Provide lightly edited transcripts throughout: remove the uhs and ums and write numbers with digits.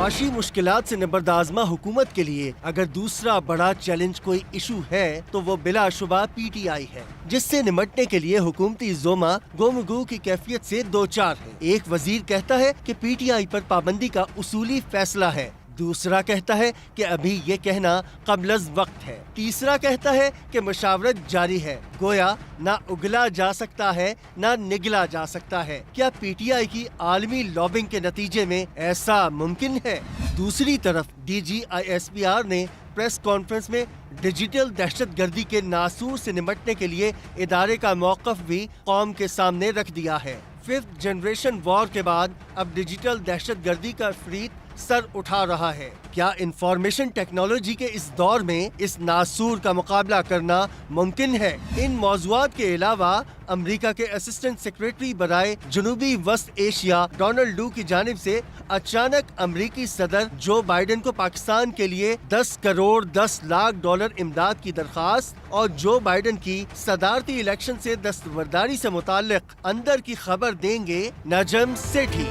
मुआशी मुश्किलात से निबर्दाजमा हुकूमत के लिए अगर दूसरा बड़ा चैलेंज कोई इशू है तो वो बिलाशुबा PTI है, जिससे निमटने के लिए हुकूमती जोमा गोमगू की कैफियत से दो चार है। एक वजीर कहता है कि PTI पर पाबंदी का उसूली फैसला है, दूसरा कहता है कि अभी ये कहना कबलज वक्त है, तीसरा कहता है कि मशावरत जारी है। गोया ना उगला जा सकता है ना निगला जा सकता है। क्या PTI की आलमी लॉबिंग के नतीजे में ऐसा मुमकिन है? दूसरी तरफ DGISPR ने प्रेस कॉन्फ्रेंस में डिजिटल दहशतगर्दी के नासूर से निमटने के लिए इदारे का मौक़िफ़ भी कौम के सामने रख दिया है। 5th जनरेशन वॉर के बाद अब डिजिटल दहशतगर्दी का फरीद सर उठा रहा है। क्या इंफॉर्मेशन टेक्नोलॉजी के इस दौर में इस नासूर का मुकाबला करना मुमकिन है? इन मौज़ूआत के अलावा अमेरिका के असिस्टेंट सेक्रेटरी बराए जनूबी वस्त एशिया डोनाल्ड डू की जानिब से अचानक अमेरिकी सदर जो बाइडेन को पाकिस्तान के लिए 10 करोड़ 10 लाख डॉलर इमदाद की दरखास्त और जो बाइडेन की सदारती इलेक्शन से दस्तबरदारी से मुताल्लिक अंदर की खबर देंगे नजम सेठी।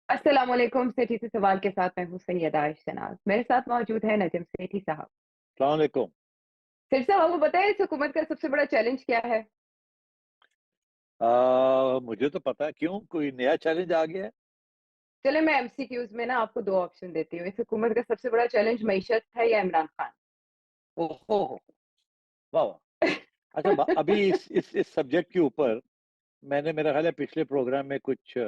अस्सलाम वालेकुम। सेठी से सवाल के साथ मैं हूँ सैयदा आयशा नाज। मेरे साथ मौजूद है नजम सेठी साहब। अस्सलाम वालेकुम। सेठी साहब, आपको पता है इस हुकूमत का सबसे बड़ा चैलेंज क्या है? मुझे तो पता है, क्यों कोई नया चैलेंज आ गया है? चले मैं MCQs में ना आपको दो ऑप्शन देती हूँ। इस हुकूमत का सबसे बड़ा चैलेंज मईशत है या इमरान खान? ओहो, वाह वाह। अच्छा, अभी इस सब्जेक्ट के ऊपर मैंने, मेरा ख्याल है, पिछले प्रोग्राम में कुछ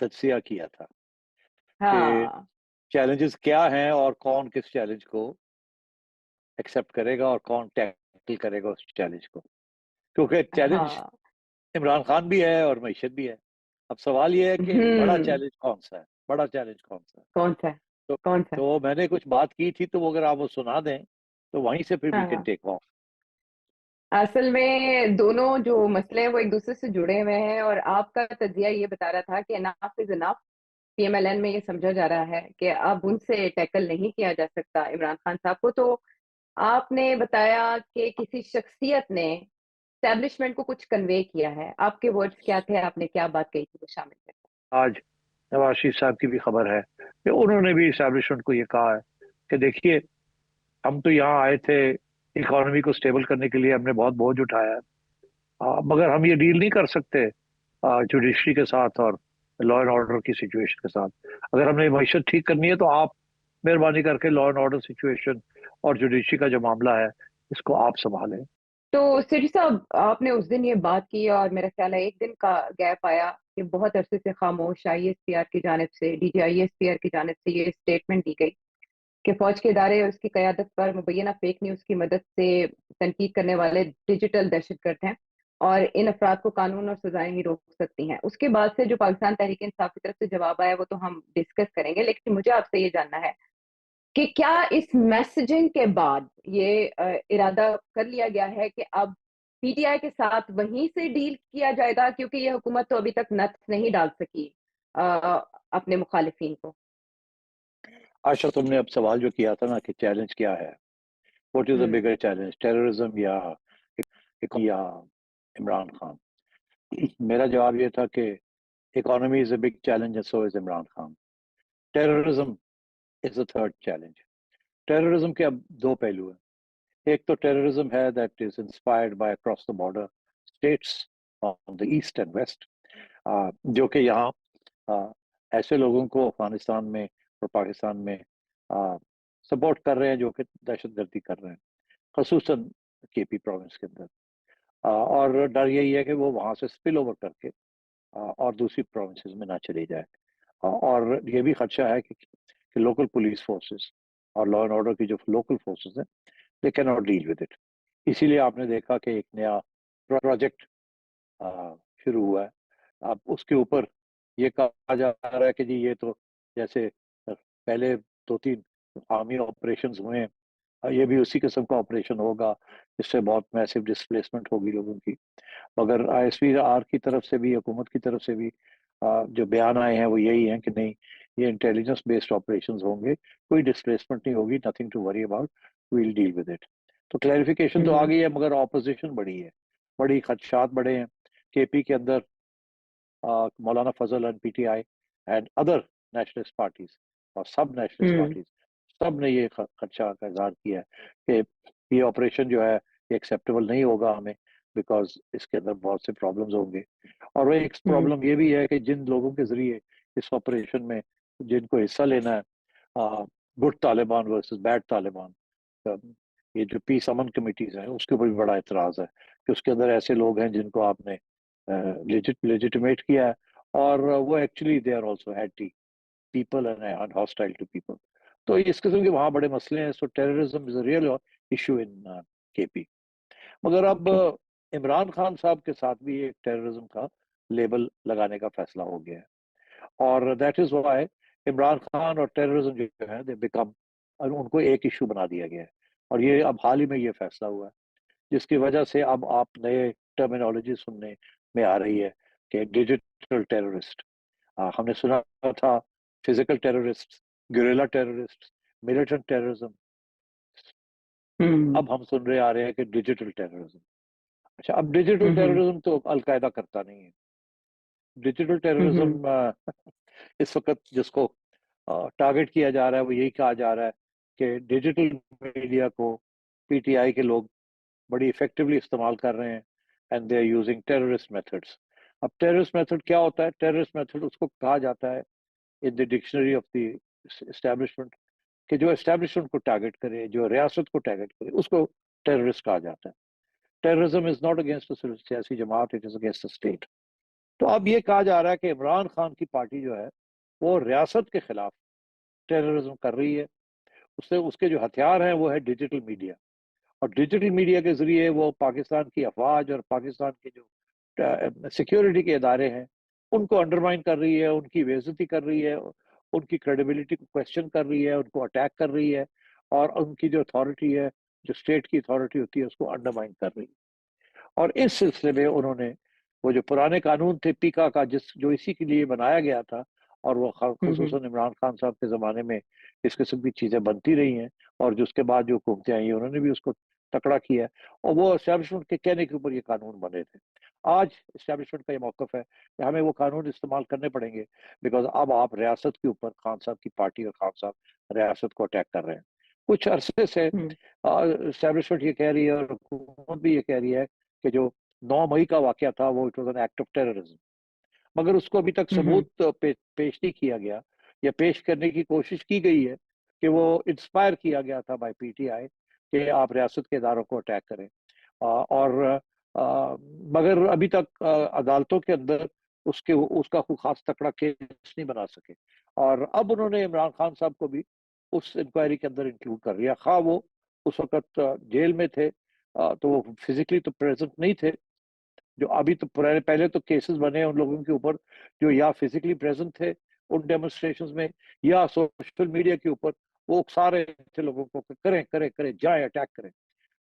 तज्जिया किया था कि हाँ चैलेंजेस क्या हैं और कौन किस चैलेंज को एक्सेप्ट करेगा और कौन टैकल करेगा उस चैलेंज को, क्योंकि चैलेंज हाँ। इमरान खान भी है और मईशत भी है। अब सवाल ये है कि बड़ा चैलेंज कौन सा है, बड़ा चैलेंज कौन सा है। कौन सा है? तो कौन सा? तो मैंने कुछ बात की थी, तो वो अगर आप वो सुना दें तो वहीं से फिर वी कैन हाँ, टेक ऑफ। असल में दोनों जो मसले हैं वो एक दूसरे से जुड़े हुए हैं और आपका तजिया ये बता रहा था कि इनफ इज इनफ। PMLN में ये समझा जा रहा है कि अब उनसे टैकल नहीं किया जा सकता इमरान खान साहब को। तो आपने बताया कि किसी शख्सियत ने एस्टेब्लिशमेंट को कुछ कन्वे किया है। आपके वर्ड्स क्या थे? आपने क्या बात कही थी वो शामिल करें। आज नवाज शरीफ साहब की भी खबर है कि उन्होंने भी इस्टेब्लिशमेंट को ये कहा है कि देखिए, हम तो यहाँ आए थे इकोनॉमी को स्टेबल करने के लिए, हमने बहुत बोझ उठाया है, मगर हम ये डील नहीं कर सकते जुडिशरी के साथ और लॉ एंड ऑर्डर की सिचुएशन के साथ। अगर हमने मईशत ठीक करनी है तो आप मेहरबानी करके लॉ एंड ऑर्डर सिचुएशन और जुडिशरी का जो मामला है इसको आप संभालें। तो सिटी साहब, आपने उस दिन ये बात की और मेरा ख्याल है एक दिन का गैप आया कि बहुत अरसे से खामोश ISPR की जानिब से, DGISPR की जानिब से ये स्टेटमेंट दी गई कि फौज के इदारे और उसकी क़यादत पर मुबैना फेक न्यूज़ की मदद से तनकीद करने वाले डिजिटल दहशतगर्द हैं और इन अफराद को कानून और सजाएं ही रोक सकती हैं। उसके बाद से जो पाकिस्तान तहरीक इंसाफ की तरफ से जवाब आया वो तो हम डिस्कस करेंगे, लेकिन मुझे आपसे ये जानना है कि क्या इस मैसेजिंग के बाद ये इरादा कर लिया गया है कि अब PTI के साथ वहीं से डील किया जाएगा, क्योंकि ये हुकूमत तो अभी तक नथ नहीं डाल सकी अ, अपने मुखालिफिन को। आशा, तुमने अब सवाल जो किया था ना कि चैलेंज क्या है, what is the hmm. Bigger challenge, terrorism या इमरान खान? मेरा जवाब ये था कि economy is a big challenge and so is Imran Khan. Terrorism is the third challenge. Terrorism के अब दो पहलू हैं। एक तो टेररिज्म है that is inspired by cross the border states on the east and west, जो कि यहाँ ऐसे लोगों को अफगानिस्तान में और पाकिस्तान में सपोर्ट कर रहे हैं जो कि दहशतगर्दी कर रहे हैं, खसूसन KP प्रोविंस के अंदर। और डर यही है कि वो वहाँ से स्पिल ओवर करके और दूसरी प्रोविंसेस में ना चली जाए। और ये भी खदशा है कि लोकल पुलिस फोर्सेस और लॉ एंड ऑर्डर की जो लोकल फोर्सेस हैं, they can not deal with it. इसीलिए आपने देखा कि एक नया प्रोजेक्ट शुरू हुआ है। अब उसके ऊपर ये कहा जा रहा है कि जी ये तो जैसे पहले 2-3 आर्मी ऑपरेशंस हुए हैं, ये भी उसी किस्म का ऑपरेशन होगा, इससे बहुत मैसिव डिस्प्लेसमेंट होगी लोगों की। मगर ISPR की तरफ से भी, हुकूमत की तरफ से भी जो बयान आए हैं वो यही हैं कि नहीं, ये इंटेलिजेंस बेस्ड ऑपरेशंस होंगे, कोई डिस्प्लेसमेंट नहीं होगी, nothing to worry about, we will deal with it. तो क्लैरिफिकेशन तो आ हम्म। गई है, मगर ऑपोजिशन बड़ी है, बड़ी खदशात बड़े हैं। KP के अंदर मौलाना Fazl and PTI and other nationalist parties और सब नेशनलिस्ट पार्टीज, सब ने ये खदशा का इजहार किया है कि ये ऑपरेशन जो है ये एक्सेप्टेबल नहीं होगा हमें, बिकॉज इसके अंदर बहुत से प्रॉब्लम्स होंगे। और वो एक प्रॉब्लम ये भी है कि जिन लोगों के जरिए इस ऑपरेशन में जिनको हिस्सा लेना है, good Taliban versus bad Taliban, ये जो पीस अमन कमिटीज हैं उसके ऊपर भी बड़ा इतराज है कि उसके अंदर ऐसे लोग हैं जिनको आपने लेजिटिमेट किया है, और वो actually they are also hatey people and hostile to people. तो इस किस्म के वहाँ बड़े मसले हैं। So terrorism is a real issue in KP. मगर अब इमरान खान साहब के साथ भी एक टेररिज्म का लेबल लगाने का फैसला हो गया है, और that is why Imran Khan और टेररिज्म जो है दे बिकम, उनको एक इशू बना दिया गया है। और ये अब हाल ही में ये फैसला हुआ है, जिसकी वजह से अब आप नए टर्मिनोलॉजी सुनने में आ रही है कि डिजिटल टेररिस्ट, हमने सुना था physical terrorist, guerrilla terrorist, militant terrorism, अब हम सुन रहे आ रहे हैं कि डिजिटल टेररिज्म। अच्छा, अब डिजिटल टेररिज्म तो अलकायदा करता नहीं है। डिजिटल टेररिज्म इस वक्त जिसको टारगेट किया जा रहा है वो यही कहा जा रहा है कि डिजिटल मीडिया को पीटीआई के लोग बड़ी इफेक्टिवली इस्तेमाल कर रहे हैं, and they are using terrorist methods. अब टेररिस्ट मेथड क्या होता है? टेररिस्ट मेथड उसको कहा जाता है in the dictionary of the establishment कि जो एस्टेब्लिशमेंट को टारगेट करे, जो रियासत को टारगेट करे, उसको टेररिस्ट कहा जाता है। टेररिज्म इज नॉट अगेंस्ट सियासी जमात, it is against the state. तो अब ये कहा जा रहा है कि इमरान खान की पार्टी जो है वो रियासत के खिलाफ टेररिज्म कर रही है। उससे उसके जो हथियार हैं वो है डिजिटल मीडिया, और डिजिटल मीडिया के जरिए वो पाकिस्तान की अफवाज और पाकिस्तान के जो सिक्योरिटी के इदारे हैं उनको अंडरमाइन कर रही है, उनकी बेइज्जती कर रही है, उनकी क्रेडिबिलिटी को क्वेश्चन कर रही है, उनको अटैक कर रही है, और उनकी जो अथॉरिटी है, जो स्टेट की अथॉरिटी होती है, उसको अंडरमाइन कर रही है। और इस सिलसिले में उन्होंने वो जो पुराने कानून थे पीका का, जिस जो इसी के लिए बनाया गया था, और वो खुसूसन इमरान खान साहब के ज़माने में इस किस्म की चीज़ें बनती रही हैं, और जो उसके बाद जो हुकूमतें आई हैं उन्होंने भी उसको तकड़ा किया है, और वो इस्टेब्लिशमेंट के कहने के ऊपर ये कानून बने थे। आज इस्टेब्लिशमेंट का ये मौकफ है कि हमें वो कानून इस्तेमाल करने पड़ेंगे, बिकॉज अब आप रियासत के ऊपर, खान साहब की पार्टी और खान साहब रियासत को अटैक कर रहे हैं। कुछ अरसे से इस्टेब्लिशमेंट ये कह रही है और हुकूमत भी ये कह रही है कि जो 9 मई का वाकया था वो it was an act of terrorism, मगर उसको अभी तक सबूत पेश नहीं किया गया, या पेश करने की कोशिश की गई है कि वो इंस्पायर किया गया था बाय पीटीआई कि आप रियासत के इदारों को अटैक करें। और मगर अभी तक अदालतों के अंदर उसका कोई खास तकड़ा केस नहीं बना सके, और अब उन्होंने इमरान खान साहब को भी उस इंक्वायरी के अंदर इंक्लूड कर लिया। खा वो उस वक्त जेल में थे, तो वो फिजिकली तो प्रेजेंट नहीं थे। जो अभी तो पुराने पहले तो केसेस बने हैं उन लोगों के ऊपर जो या फिजिकली प्रेजेंट थे उन डेमोन्स्ट्रेशंस में, या सोशल मीडिया के ऊपर वो उकसा रहे थे लोगों को करें करें करें, जाए अटैक करें।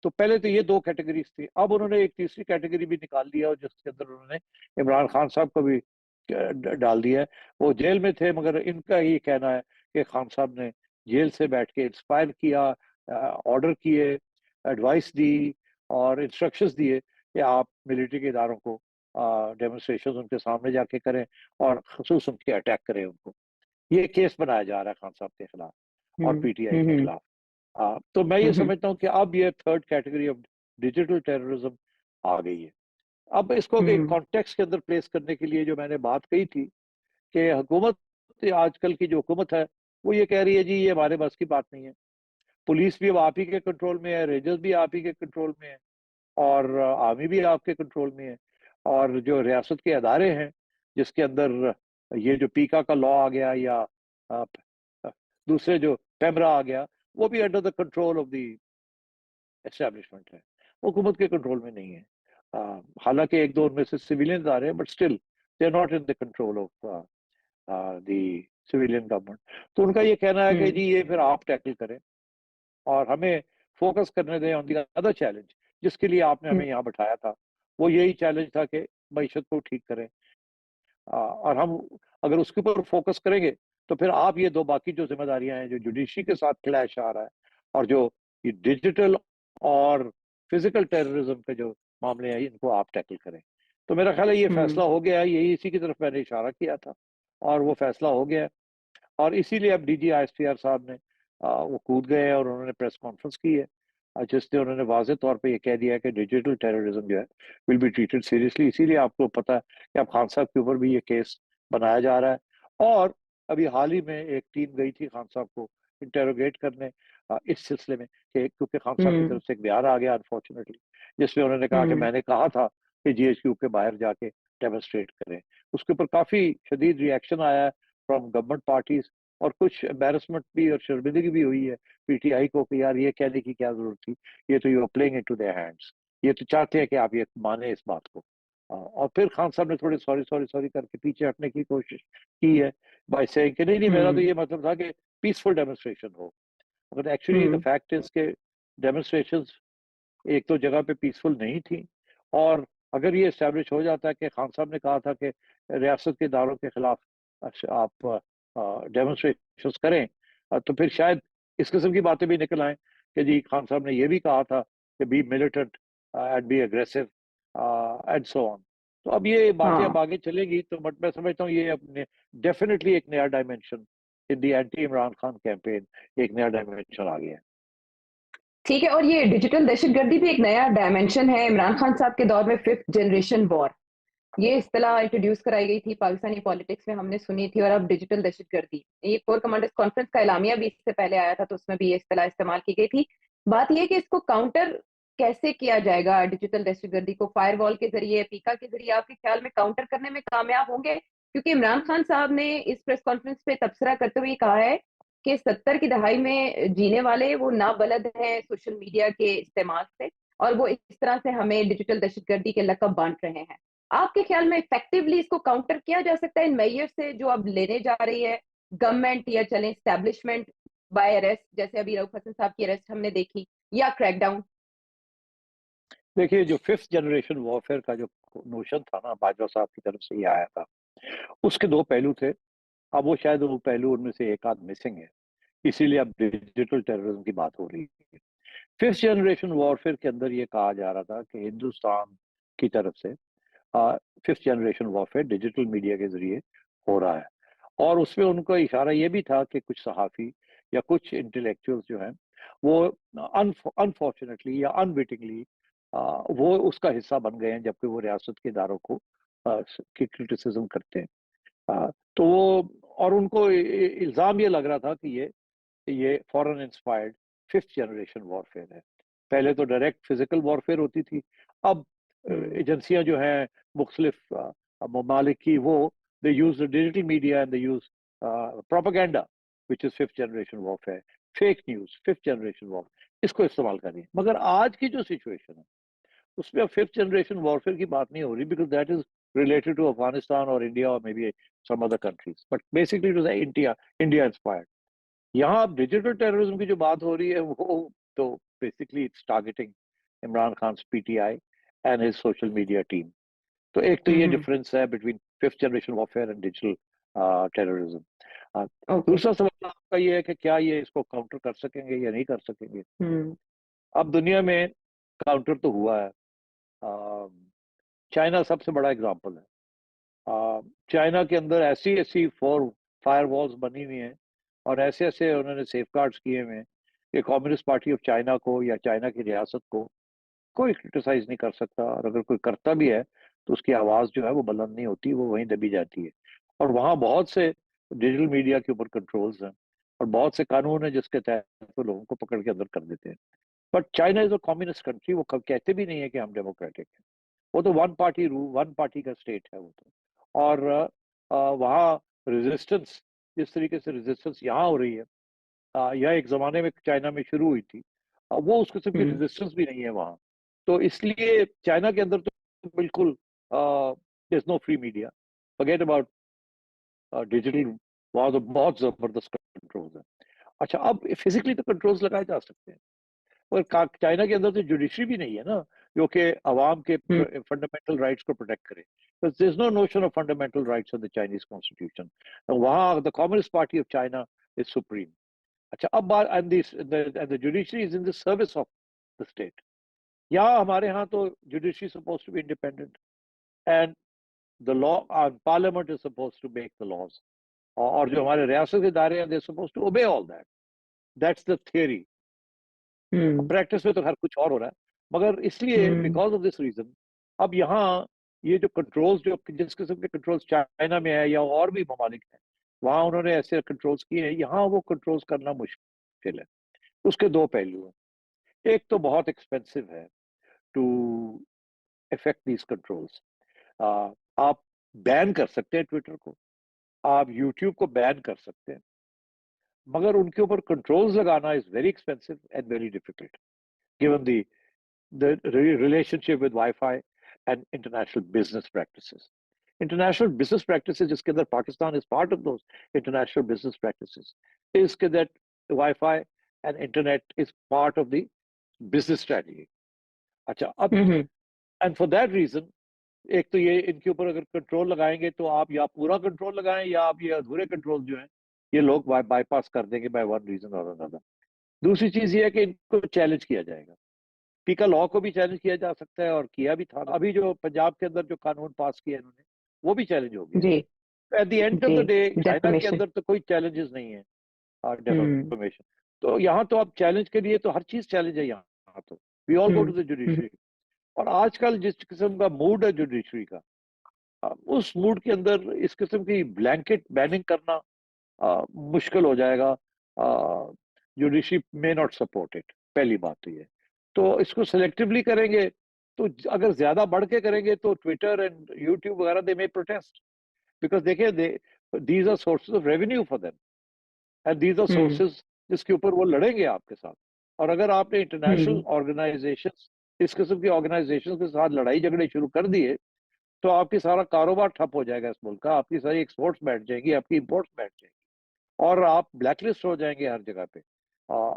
तो पहले तो ये 2 कैटेगरीज थी, अब उन्होंने एक तीसरी कैटेगरी भी निकाल दिया, और जिसके अंदर उन्होंने इमरान खान साहब को भी डाल दिया है। वो जेल में थे, मगर इनका ये कहना है कि खान साहब ने जेल से बैठ के इंस्पायर किया, ऑर्डर किए, एडवाइस दी और इंस्ट्रक्शंस दिए कि आप मिलिट्री के इदारों को डेमोन्स्ट्रेशन उनके सामने जाके करें, और खसूस उनके अटैक करें उनको। ये केस बनाया जा रहा है खान साहब के खिलाफ और पीटीआई के खिलाफ। तो मैं ये समझता हूँ कि अब ये third category of digital terrorism आ गई है। अब इसको एक कॉन्टेक्स्ट के अंदर प्लेस करने के लिए जो मैंने बात कही थी कि हुकूमत, आजकल की जो हुकूमत है वो ये कह रही है जी ये हमारे बस की बात नहीं है, पुलिस भी अब आप ही के कंट्रोल में है, रेंजर्स भी आप ही के कंट्रोल में है, और आर्मी भी आपके कंट्रोल में है, और जो रियासत के अदारे हैं जिसके अंदर ये जो पीका का लॉ आ गया, या अ, दूसरे जो पेमरा आ गया, वो भी under the control of the establishment है, हुकूमत के कंट्रोल में नहीं है। हालांकि एक दो उनमें से सिविलियंस आ रहे हैं, but still they are not in the control of the civilian government. तो उनका ये कहना है कि जी ये फिर आप टैकल करें, और हमें फोकस करने दें ऑन द अदर चैलेंज जिसके लिए आपने हमें यहाँ बैठाया था। वो यही चैलेंज था कि मईशत को ठीक करें, और हम अगर उसके ऊपर फोकस करेंगे तो फिर आप ये 2 बाकी जो जिम्मेदारियां हैं, जो जुडिशरी के साथ क्लैश आ रहा है, और जो ये डिजिटल और फिजिकल टेररिज्म के जो मामले हैं, इनको आप टैकल करें। तो मेरा ख्याल है ये फैसला हो गया है, यही इसी की तरफ मैंने इशारा किया था, और वो फैसला हो गया है। और इसीलिए अब डीजी आईएसपीआर साहब ने वो कूद गए हैं और उन्होंने प्रेस कॉन्फ्रेंस की है, जिसमें उन्होंने वाजे तौर पे ये कह दिया है कि डिजिटल टेररिज्म जो है विल बी ट्रीटेड सीरियसली। इसीलिए आपको पता है कि अब खान साहब के ऊपर भी ये केस बनाया जा रहा है। और अभी हाल ही में एक टीम गई थी खान साहब को इंटेरोगेट करने इस सिलसिले में, कि क्योंकि खान साहब की हम्म। तरफ से एक बयान आ गया अनफॉर्चुनेटली, जिसमें उन्होंने कहा कि हम्म। मैंने कहा था कि जीएचक्यू के बाहर जाके डेमोन्स्ट्रेट करें। उसके ऊपर काफी शदीद रिएक्शन आया है फ्रॉम गवर्नमेंट पार्टीज, और कुछ एम्बेरसमेंट भी और शर्मिंदगी भी हुई है पीटीआई को कि यार ये कहने की क्या जरूरत थी, ये तो you are playing into their hands, ये तो चाहते हैं कि आप ये माने इस बात को। और फिर खान साहब ने थोड़ी सॉरी सॉरी सॉरी करके पीछे हटने की कोशिश की है बाय सेइंग कि नहीं नहीं, मेरा तो हम्म। ये मतलब था कि पीसफुल डेमोन्स्ट्रेशन हो। मगर actually the hmm. Fact is के डेमोन्स्ट्रेशंस एक तो जगह पे पीसफुल नहीं थी। और अगर ये एस्टेब्लिश हो जाता है कि खान साहब ने कहा था कि रियासत के इदारों के खिलाफ आप डेमोन्स्ट्रेशन करें, तो फिर शायद इस किस्म की बातें भी निकल आए कि जी खान साहब ने ये भी कहा था कि be militant and be aggressive and so on. तो अब ये बातें अब हाँ, आगे चलेगी, तो बट मैं समझता हूँ ये अपने डेफिनेटली एक नया dimension in the anti Imran Khan campaign, एक नया डायमेंशन आ गया है। ठीक है। और ये डिजिटल दहशतगर्दी भी एक नया डायमेंशन है। इमरान खान साहब के दौर में फिफ्थ जनरेशन वॉर, ये इस्तेलाह इंट्रोड्यूस कराई गई थी पाकिस्तानी पॉलिटिक्स में, हमने सुनी थी। और अब डिजिटल दहशतगर्दी, ये कोर कमांडर्स कॉन्फ्रेंस का एलामिया भी इससे पहले आया था, तो उसमें भी ये इस्तेलाह इस्तेमाल की गई थी। बात यह है कि इसको काउंटर कैसे किया जाएगा, डिजिटल दहशतगर्दी को फायरवॉल के जरिए, पीका के जरिए, आपके ख्याल में काउंटर करने में कामयाब होंगे? क्योंकि इमरान खान साहब ने इस प्रेस कॉन्फ्रेंस पे तबसरा करते हुए कहा है कि 70 की दहाई में जीने वाले वो नाबलद हैं सोशल मीडिया के इस्तेमाल से, और वो इस तरह से हमें डिजिटल दहशतगर्दी के लकब बांट रहे हैं। आपके ख्याल में इफेक्टिवली इसको काउंटर किया जा सकता है इन मेजर से जो अब लेने जा रही है गवर्नमेंट, या चले स्टैब्लिशमेंट बाय अरेस्ट, जैसे अभी रऊफ हसन साहब की अरेस्ट हमने देखी, या क्रैकडाउन? देखिए, जो फिफ्थ जनरेशन वॉरफेयर का जो नोशन था ना, बाजवा साहब की तरफ से ये आया था, उसके दो पहलू थे। अब वो शायद वो पहलू उनमें से एक आध मिसिंग है, इसीलिए अब डिजिटल टेररिज्म की बात हो रही है। फिफ्थ जनरेशन वॉरफेयर के अंदर ये कहा जा रहा था कि हिंदुस्तान की तरफ से fifth generation warfare digital media के जरिए हो रहा है। और उसमें उनका इशारा ये भी था कि कुछ सहाफ़ी या कुछ इंटेलेक्चुअल्स जो हैं वो अनफॉर्चुनेटली या अनविटिंगली वो उसका हिस्सा बन गए हैं, जबकि वो रियासत के इदारों को की क्रिटिसिज्म करते हैं। तो वो और उनको इल्ज़ाम ये लग रहा था कि ये foreign inspired fifth generation warfare है। पहले तो डायरेक्ट फिजिकल वॉरफेयर होती थी, अब हम्म। एजेंसियां जो हैं मुख्तलिफ ममालिक की, वो they use the digital media and they use propaganda which is fifth generation warfare, fake news fifth generation war, इसको इस्तेमाल करिए। मगर आज की जो सिचुएशन है उसमें अब फिफ्थ जनरेशन वॉरफेयर की बात नहीं हो रही, because that is related to Afghanistan और इंडिया और may be some other countries, but basically it is India India inspired. यहाँ अब डिजिटल टेररिज्म की जो बात हो रही है वो तो basically it's targeting Imran Khan PTI and his social media team. तो एक तो ये हम्म। डिफरेंस है between fifth generation warfare and digital terrorism. Okay. दूसरा सवाल आपका ये है कि क्या ये इसको काउंटर कर सकेंगे या नहीं कर सकेंगे। हम्म। अब दुनिया में काउंटर तो हुआ है, चाइना सबसे बड़ा एग्जाम्पल है। चाइना के अंदर ऐसी ऐसी फायर वॉल्स बनी हुई हैं और ऐसे ऐसे उन्होंने सेफ गार्ड्स किए हुए हैं कि कम्युनिस्ट पार्टी ऑफ चाइना को या चाइना की रियासत को कोई क्रिटिसाइज नहीं कर सकता, और अगर कोई करता भी है तो उसकी आवाज़ जो है वो बुलंद नहीं होती, वो वहीं दबी जाती है। और वहाँ बहुत से डिजिटल मीडिया के ऊपर कंट्रोल्स हैं और बहुत से कानून हैं जिसके तहत वो लोगों को पकड़ के अंदर कर देते हैं। But China is a communist country, वो कहते भी नहीं है कि हम डेमोक्रेटिक हैं। वो तो वन पार्टी का स्टेट है वो तो। और वहाँ रेजिस्टेंस, जिस तरीके से रेजिस्टेंस यहाँ हो रही है, यह एक जमाने में चाइना में शुरू हुई थी, वो उस किस्म की हम्म। रेजिस्टेंस भी नहीं है वहाँ। तो इसलिए चाइना के अंदर तो बिल्कुल there is no free media, forget about digital. वहाँ तो बहुत जबरदस्त कंट्रोल्स है। अच्छा, अब फिजिकली तो कंट्रोल्स लगाए जा सकते हैं, और चाइना के अंदर तो जुडिशरी भी नहीं है ना, जो कि अवाम के हम्म। फंडामेंटल राइट्स को प्रोटेक्ट करे। There is no notion of fundamental rights in the Chinese constitution. वहाँ the Communist Party of China is supreme. अच्छा, अब बात and the judiciary is in the service of the state. यहाँ हमारे यहाँ तो judiciary suppose to be independent, and the law, parliament is suppose to make the laws, और जो हमारे रियासत के इदारे हैं they suppose to obey all that. That's the theory. Hmm practice में तो हर कुछ और हो रहा है, मगर इसलिए हम्म बिकॉज ऑफ दिस रीजन अब यहाँ ये जो कंट्रोल्स, जो जिस किस्म के कंट्रोल्स चाइना में है या और भी ममालिक हैं, वहां उन्होंने ऐसे कंट्रोल्स किए हैं, यहाँ वो कंट्रोल्स करना मुश्किल है। उसके दो पहलू हैं। एक तो बहुत एक्सपेंसिव है टू इफेक्ट दीज कंट्रोल्स। आप बैन कर सकते हैं ट्विटर को, आप यूट्यूब को बैन कर सकते हैं, मगर उनके ऊपर कंट्रोल्स लगाना is very expensive and very difficult given the relationship with Wi-Fi and international business practices. International business practices, जिसके अंदर Pakistan is part of those international business practices, is that Wi-Fi and internet is part of the business strategy. अच्छा, अब हम्म and for that reason, एक तो ये इनके ऊपर अगर कंट्रोल लगाएंगे तो आप या पूरा कंट्रोल लगाएं या आप ये अधूरे कंट्रोल जो हैं ये लोग बाईपास कर देंगे बाय वन रीजन और अनदर। दूसरी चीज ये है कि इनको चैलेंज किया जाएगा। पीका लॉ को भी चैलेंज किया जा सकता है और किया भी था। अभी जो पंजाब के अंदर जो कानून पास किया इन्होंने वो भी चैलेंज हो गया। जी एट द एंड ऑफ जी द डे चाइना के डेफिनेशन अंदर तो कोई चैलेंजेस नहीं है हम्म डेफर्मेशन। तो यहाँ तो अब चैलेंज के लिए तो हर चीज चैलेंज है यहाँ तो। We all go hmm to the hmm judiciary. और आजकल जिस किस्म का मूड है जुडिशरी का, उस मूड के अंदर इस किस्म की ब्लैंकेट बैनिंग करना मुश्किल हो जाएगा। Judiciary may not support it, पहली बात तो ये। तो इसको सिलेक्टिवली करेंगे तो अगर ज्यादा बढ़ के करेंगे तो ट्विटर एंड यूट्यूब वगैरह दे मे प्रोटेस्ट, बिकॉज देखिए these are sources of revenue for them and these are hmm sources जिसके ऊपर वो लड़ेंगे आपके साथ। और अगर आपने इंटरनेशनल हम्म ऑर्गेनाइजेशन, इस किस्म की ऑर्गेनाइजेशन के साथ लड़ाई झगड़े शुरू कर दिए तो आपकी सारा कारोबार ठप हो जाएगा इस मुल्क का, आपकी सारी एक्सपोर्ट्स बैठ जाएंगी, आपकी इंपोर्ट्स बैठ जाएंगी और आप ब्लैकलिस्ट हो जाएंगे हर जगह पे।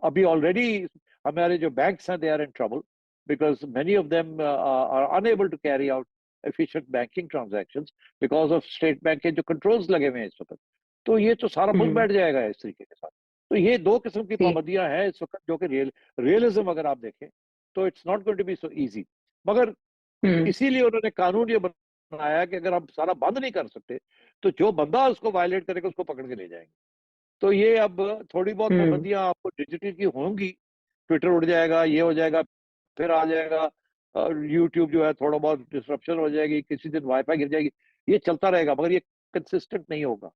अभी ऑलरेडी हमारे जो बैंक्स हैं they are in trouble because many of them are unable to carry out efficient banking transactions because of state bank के जो कंट्रोल्स लगे हुए हैं इस वक्त। तो ये तो सारा मुल्क हम्म बैठ जाएगा इस तरीके के साथ। तो ये दो किस्म की जी पाबंदियां हैं इस वक्त जो कि रियलिज्म अगर आप देखें तो it's not going to be so easy. मगर हम्म इसीलिए उन्होंने कानून ये बनाया कि अगर हम सारा बंद नहीं कर सकते तो जो बंदा उसको वायलेट करेगा उसको पकड़ के ले जाएंगे। तो ये अब थोड़ी बहुत हम्म पाबंदियां आपको डिजिटल की होंगी। ट्विटर उड़ जाएगा, ये हो जाएगा, फिर आ जाएगा यूट्यूब जो है थोड़ा बहुत डिस्ट्रप्शन हो जाएगी, किसी दिन वाईफाई गिर जाएगी, ये चलता रहेगा मगर ये कंसिस्टेंट नहीं होगा।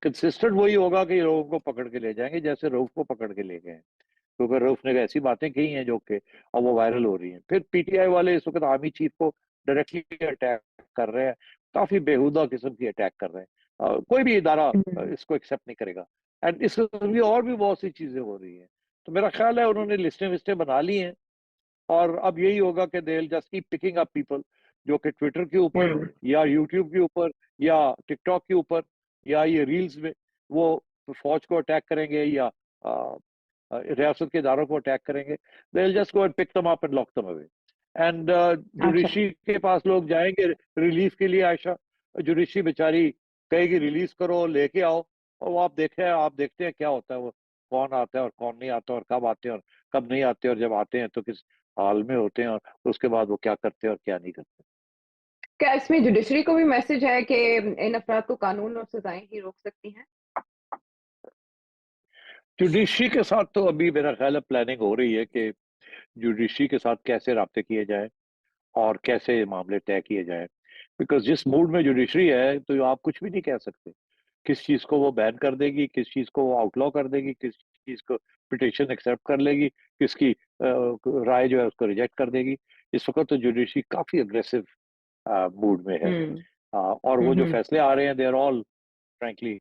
कंसिस्टेंट वही होगा कि लोगों को पकड़ के ले जाएंगे जैसे रऊफ को पकड़ के ले गए हैं, क्योंकि रऊफ ने ऐसी बातें कही हैं जो कि अब वो वायरल हो रही हैं। फिर पीटीआई वाले इस वक्त आर्मी चीफ को डायरेक्टली अटैक कर रहे हैं, काफी बेहुदा किस्म की अटैक कर रहे हैं। कोई भी इदारा हम्म इसको एक्सेप्ट नहीं करेगा। एंड इस किस्म की और भी बहुत सी चीजें हो रही हैं। तो मेरा ख्याल है उन्होंने लिस्टें विस्टें बना ली हैं और अब यही होगा कि दे will just keep picking up people जो कि ट्विटर के ऊपर हम्म या यूट्यूब के ऊपर या टिकटॉक के ऊपर या ये रील्स में वो फौज को अटैक करेंगे या रियासत के इदारों को अटैक करेंगे। They will just go and pick them up and lock them away. And अच्छा जुडिशरी के पास लोग जाएंगे रिलीफ के लिए। आयशा, जुडिशरी बेचारी कहेगी रिलीज करो, लेके आओ, और वो आप देखते हैं क्या होता है, वो कौन आता है और कौन नहीं आता और कब आते हैं और कब नहीं आते और जब आते हैं तो किस हाल में होते हैं और उसके बाद वो क्या करते हैं और क्या नहीं करते। क्या इसमें जुडिशरी को भी मैसेज है कि इन अफराद को कानून और सजाएं ही रोक सकती हैं? जुडिशरी के साथ तो अभी मेरा ख्याल है प्लानिंग हो रही है कि जुडिशरी के साथ कैसे राब्ते किए जाए और कैसे मामले तय किए जाए। बिकॉज जिस मूड में जुडिशरी है तो आप कुछ भी नहीं कह सकते। किस चीज को वो बैन कर देगी, किस चीज को वो आउटलॉ कर देगी, किस चीज को पिटिशन एक्सेप्ट कर लेगी, किसकी राय जो है उसको रिजेक्ट कर देगी। इस वक्त तो जुडिशरी काफी अग्रेसिव मूड में है। हम्म और वो जो हम्म फैसले आ रहे हैं they are all frankly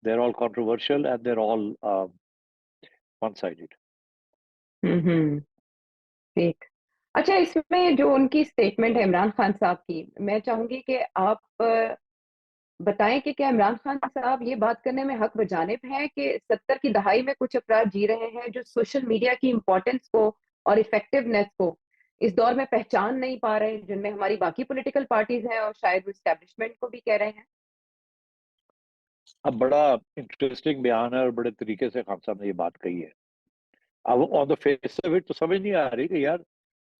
they are all controversial and they are all one sided. Hmm ठीक। अच्छा, इसमें जो उनकी स्टेटमेंट है इमरान खान साहब की, मैं चाहूंगी कि आप बताएं कि क्या इमरान खान साहब ये बात करने में हक बजानिब हैं कि 70 की दहाई में कुछ अफराद जी रहे हैं जो सोशल मीडिया की इम्पोर्टेंस को और इफेक्टिवनेस को इस दौर में पहचान नहीं पा रहे, जिनमें हमारी बाकी पॉलिटिकल पार्टीज हैं और शायद वो इस्टेब्लिशमेंट को भी कह रहे हैं? अब बड़ा इंटरेस्टिंग बयान है और बड़े तरीके से खान साहब ने ये बात कही है। अब on the face of it तो समझ नहीं आ रही कि यार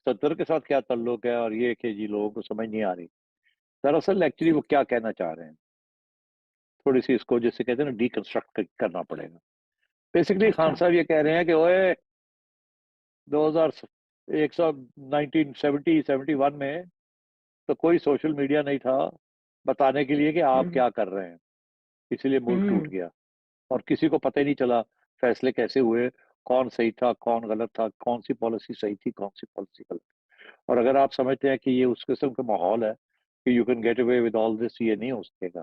70 के साथ क्या ताल्लुक है और ये कि जी लोगों को समझ नहीं आ रही। दरअसल एक्चुअली वो क्या कहना चाह रहे हैं, थोड़ी सी इसको जैसे कहते हैं ना डीकंस्ट्रक्ट करना पड़ेगा। बेसिकली खान अच्छा। साहब ये कह रहे हैं कि ओए 2000 एक सौ 1970-71 में तो कोई सोशल मीडिया नहीं था बताने के लिए कि आप हम्म। क्या कर रहे हैं, इसीलिए मुल्क टूट हम्म। गया और किसी को पता ही नहीं चला फैसले कैसे हुए, कौन सही था कौन गलत था, कौन सी पॉलिसी सही थी कौन सी पॉलिसी गलत। और अगर आप समझते हैं कि ये उस किस्म का माहौल है कि you can get away with all this, ये नहीं हो सकेगा,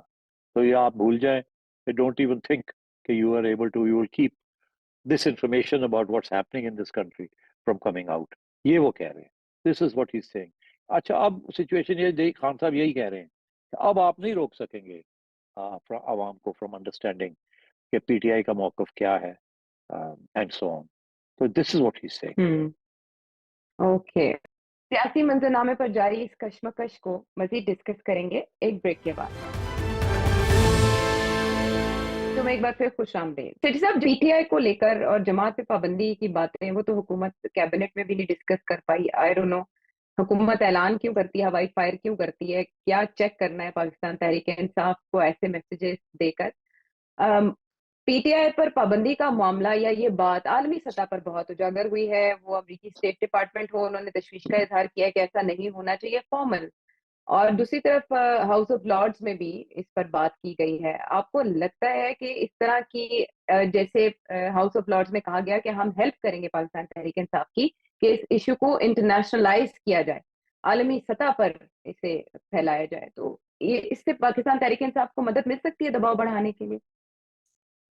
तो ये आप भूल जाएं, डोंट इवन थिंक कि you are able to, you will keep this information about what's happening in this country from coming out. ये वो कह रहे हैं, this is what he is saying. अच्छा, अब सिचुएशन ये खान साहब यही कह रहे हैं कि अब आप नहीं रोक सकेंगे आवाम को फ्रॉम अंडरस्टैंडिंग कि पीटीआई का मौकफ क्या है एंड सो ऑन। तो this is what he is saying. Hmm. Okay. सियासी मंजरनामे पर जारी इस कश्मकश को मजीद डिस्कस करेंगे एक ब्रेक के बाद। तो मैं एक बार फिर खुश आमदीद। सेठी साहब, पीटीआई को लेकर और जमात पे पाबंदी की बातें वो तो हुकूमत कैबिनेट में भी नहीं डिस्कस कर पाई। आई डोंट नो हुकूमत ऐलान क्यों करती है, हवाई फायर क्यों करती है, क्या चेक करना है पाकिस्तान तहरीक इंसाफ को ऐसे मैसेजेस देकर। पीटीआई पर पाबंदी का मामला या ये बात आलमी सतह पर बहुत उजागर हुई है। वो अमरीकी स्टेट डिपार्टमेंट हो, उन्होंने तशवीश का इजहार किया कि ऐसा नहीं होना चाहिए फॉर्मल। और दूसरी तरफ हाउस ऑफ लॉर्ड्स में भी इस पर बात की गई है। आपको लगता है कि इस तरह की जैसे हाउस ऑफ लॉर्ड्स में कहा गया कि हम हेल्प करेंगे पाकिस्तान तहरीक इंसाफ की कि इस इशू को इंटरनेशनलाइज किया जाए, आलमी सतह पर इसे फैलाया जाए, तो ये इससे पाकिस्तान तहरीक इंसाफ को मदद मिल सकती है दबाव बढ़ाने के लिए?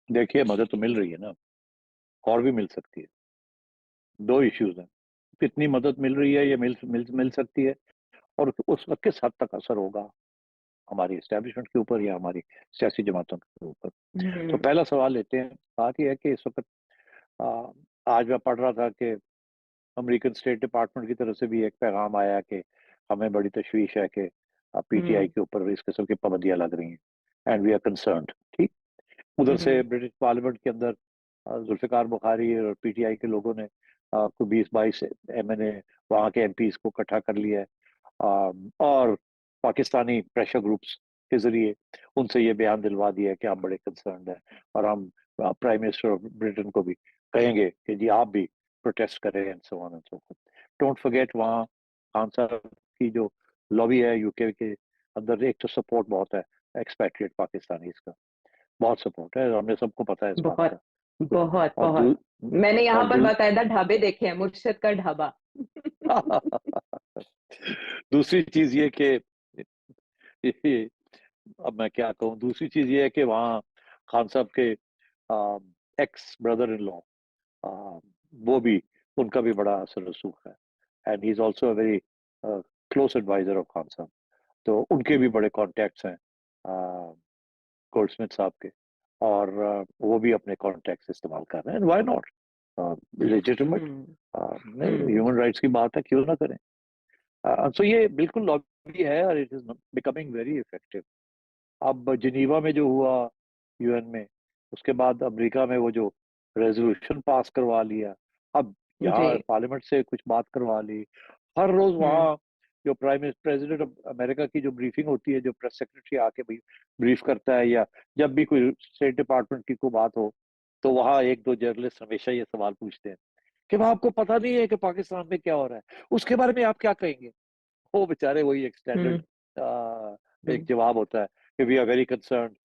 देखिए, मदद तो मिल रही है ना, और भी मिल सकती है। दो इश्यूज हैं, कितनी मदद मिल रही है, ये मिल सकती है, और उस वक्त किस हद तक असर होगा हमारी एस्टेब्लिशमेंट के ऊपर या हमारी सियासी जमातों के ऊपर। तो हम्म। पहला सवाल लेते हैं। बात यह है कि इस वक्त आज मैं पढ़ रहा था कि अमेरिकन स्टेट डिपार्टमेंट की तरफ से भी एक पैगाम आया कि हमें बड़ी तशवीश है कि पीटीआई हम्म। के ऊपर इस किस्म की पाबंदियां लग रही हैं एंड वी आर कंसर्न्ड। ठीक, उधर से हम्म। ब्रिटिश पार्लियामेंट के अंदर जुल्फिकार बुखारी और पीटीआई के लोगों ने कोई 20-22 एमएनए वहाँ के एमपीज को इकट्ठा कर लिया है, और पाकिस्तानी प्रेशर ग्रुप्स के जरिए उनसे ये बयान दिलवा दिया है कि हम बड़े कंसर्न हैं, और हम प्राइम मिनिस्टर ऑफ ब्रिटेन को भी कहेंगे कि जी आप भी प्रोटेस्ट करें and so on and so forth. Don't forget, वहाँ खान साहब की जो लॉबी है यूके के अंदर, एक तो सपोर्ट बहुत है एक्सपैट्रिएट पाकिस्तानी का, बहुत सपोर्ट है, हमें सबको पता है इस बात बहुत का। बहुत और बहुत। मैंने यहाँ और पर बाकायदा ढाबे देखे हैं, मुर्शद का ढाबा। दूसरी चीज ये कि अब मैं क्या कहूँ, दूसरी चीज ये है कि वहाँ खान साहब के एक्स ब्रदर इन लॉ, वो भी, उनका भी बड़ा असर रसूख है, and he is also a very close adviser of Khan साहब। तो उनके भी बड़े कॉन्टेक्ट्स हैं गोल्डस्मिथ साहब के, और वो भी अपने कॉन्टेक्ट्स इस्तेमाल कर रहे हैं, व्हाई नॉट, लेजिटिमेट, हम्म। नहीं, हम्म। ह्यूमन राइट्स की बात है, क्यों ना करें। सो ये बिल्कुल लॉबी है और it is becoming very effective. अब जिनीवा में जो हुआ यूएन में, उसके बाद अमेरिका में वो जो रेजोल्यूशन पास करवा लिया, अब जी। यहाँ पार्लियामेंट से कुछ बात करवा ली, हर रोज हम्म। वहाँ जो प्रेसिडेंट ऑफ अमेरिका की जो ब्रीफिंग होती है, जो प्रेस सेक्रेटरी आके ब्रीफ करता है, या जब भी कोई स्टेट डिपार्टमेंट की कोई बात हो, तो वहाँ एक दो जर्नलिस्ट हमेशा ये सवाल पूछते हैं कि वह आपको पता नहीं है कि पाकिस्तान में क्या हो रहा है, उसके बारे में आप क्या कहेंगे। वो बेचारे वही एक हम्म। स्टैंडर्ड एक हम्म। जवाब होता है कि वी आर वेरी कंसर्न,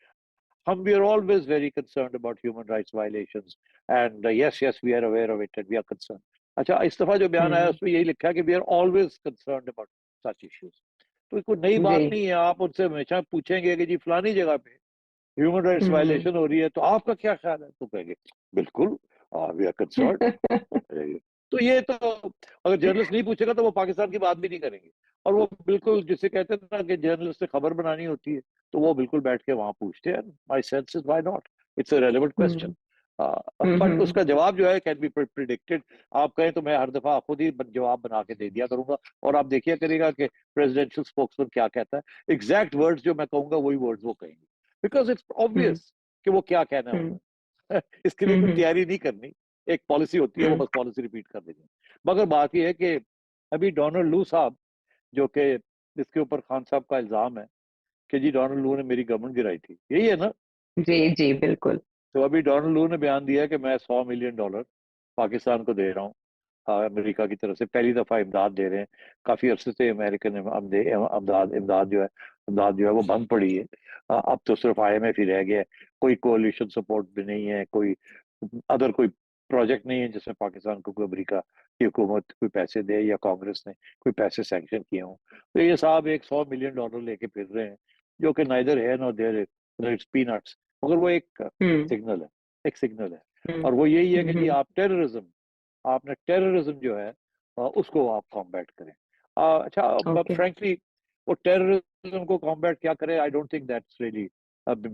हम we are always very concern about human rights violations, and yes yes we are aware of it and we are concern. अच्छा, इस दफा जो बयान आया हम्म। उसमें यही लिखा है कि we are always concern about such issues. तो कोई नई जी। बात नहीं है, आप उनसे हमेशा पूछेंगे कि जी फलानी जगह पे ह्यूमन राइट्स हम्म। वायलेशन हो रही है तो आपका क्या ख्याल है, तो कहेंगे बिल्कुल वी आर कंसर्न। तो ये तो अगर जर्नलिस्ट नहीं पूछेगा तो वो पाकिस्तान की बात भी नहीं करेंगे, और वो बिल्कुल जिसे कहते हैं ना कि जर्नलिस्ट से खबर बनानी होती है, तो वो बिल्कुल बैठ के वहां पूछते हैं। My sense is why not, it's a relevant question. Hmm. But hmm. उसका जवाब जो है कैन बी प्रिडिक्टेड। आप कहें तो मैं हर दफा खुद ही जवाब बना के दे दिया करूंगा, और आप देखिए करेगा कि प्रेसिडेंशियल स्पोक्समैन क्या कहता है, एग्जैक्ट वर्ड्स जो मैं कहूंगा वही वर्ड्स वो कहेंगे, बिकॉज इट्स हम्म। ऑब्वियस कि वो क्या कहना है हम्म। उन्होंने। इसके लिए कोई हम्म। तैयारी नहीं करनी, एक पॉलिसी होती है, वो हम्म। बस पॉलिसी रिपीट कर देंगे। मगर बात यह है कि अभी डोनाल्ड लू साहब, जो कि जिसके ऊपर खान साहब का इल्जाम है कि जी डोनाल्ड लू ने मेरी गवर्नमेंट गिराई थी, यही है ना? जी जी बिल्कुल। तो अभी डोनाल्ड लू ने बयान दिया है कि मैं $100 मिलियन पाकिस्तान को दे रहा हूँ। अमेरिका की तरफ से पहली दफा इमदाद दे रहे हैं। काफी अरसे से अमेरिकन इमदाद जो है वो बंद पड़ी है। अब तो सिर्फ IMF ही रह गया है। कोई कोalition सपोर्ट भी नहीं है, कोई अदर कोई प्रोजेक्ट नहीं है जिसमें पाकिस्तान को कोई अमेरिका की हुकूमत कोई पैसे दे या कांग्रेस ने कोई पैसे सैंक्शन किए हों। तो ये साहब एक $100 मिलियन लेके फिर रहे हैं, जो कि नाइदर है नॉर देयर, इट्स पीनट्स। मगर वो एक हम्म सिग्नल है, एक सिग्नल है। हम्म और वो यही है कि जी हम्म आपने टेररिज्म जो है उसको आप कॉम्बैट करें। अच्छा, ओके। फ्रैंकली वो टेररिज्म को कॉम्बैट क्या करें, I don't think that's really